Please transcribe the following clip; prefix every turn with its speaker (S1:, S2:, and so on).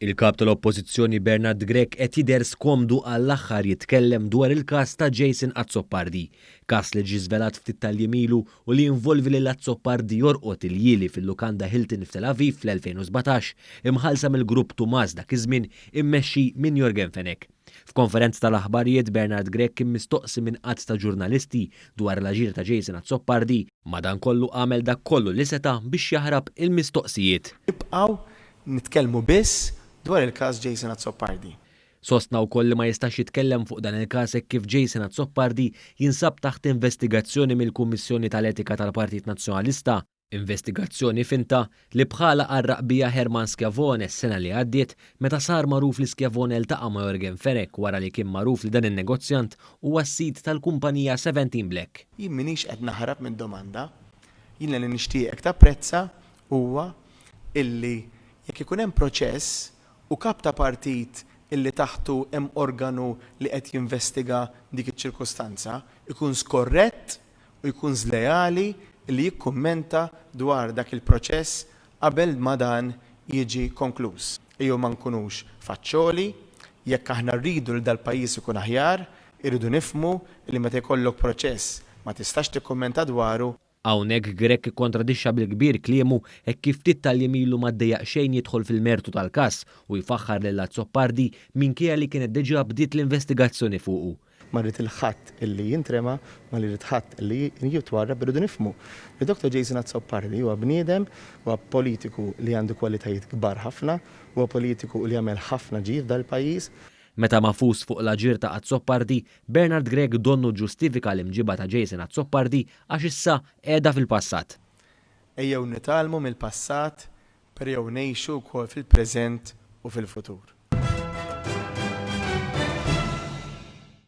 S1: Il-kap tal-Oppożizzjoni Bernard Grech qed jidher skomdu għall-aħħar jitkellem dwar il-każ ta' Jason Azzopardi, każ li ġie żvelat ftit tal-jiem u li jinvolvi lil Azzopardi jorqod il-jieli fil-lukanda Hilton f'Tel Aviv fl-2017 imħallsa mill-grupp Tumas dak iż-żmien immexxi minn Jorgen Fenech. F'konferenza tal-aħbarijiet Bernard Grech kien mistoqsi minn qatt ta' ġurnalisti dwar l-aġir ta' Jason Azzopardi, madankollu għamel dak kollu li seta' biex jaħrab il-mistoqsijiet.
S2: Nibqgħu nitkellmu biss dwar il-każ Jason Azzopardi.
S1: Sostna wkoll li ma jistax jitkellem fuq dan il-każ hekk kif Jason Azzopardi jinsab taħt investigazzjoni mill-Kummissjoni tal-Etika tal-Partit Nazzjonalista, investigazzjoni finta li bħala qarraq bija Herman Schiavone s-sena li għaddiet meta sar magħruf li Schiavone iltaqa' ma' Jorgen Fenech wara li kien magħruf li dan in-negozjant huwa s-sit tal-kumpanija 17 Black.
S2: Jien m'iniex qed naħrab mid-domanda, jien li nixtieqek tapprezza huwa illi jekk ikun hemm proċess u kap ta' partit illi taħtu hemm organu li qed jinvestiga dik iċ-ċirkostanza, ikun skorrett u jkun żlejali li jikkummenta dwar dak il-proċess qabel ma dan jiġi konkluż. Ejjew ma nkunux faċċoli, jekk aħna rridu li dal-pajjiż ikun aħjar, irridu nifhmu li meta jkollok proċess ma tistax tikkummenta dwaru.
S1: Hawnhekk Grech ikkkontradixxa bil-kbir kliemu hekk kif ftit tal-jiem ma ddejjaq xejn jidħol fil-mertu tal-każ u jfaħħar lil Azzopardi minkejja li kienet diġà bdiet l-investigazzjoni fuqu.
S2: Ma rrid il-ħadd illi jintrema, ma li rrid ħadd illi jitwarrab irridu nifhmu. Il-Dr. Jason Azzopardi huwa bniedem, huwa politiku li għandu kwalitajiet kbar ħafna, huwa politiku li jagħmel ħafna ġid dal-pajjiż.
S1: Meta mafus fuq l-aġir ta' Azzopardi, Bernard Grech donnu ġustifika l-imġiba ta' Jason Azzopardi għax issa qiegħda fil-passat.
S2: Ejjew nitalmu mill-passat per jew ngħixu wkoll fil-preżent u fil-futur.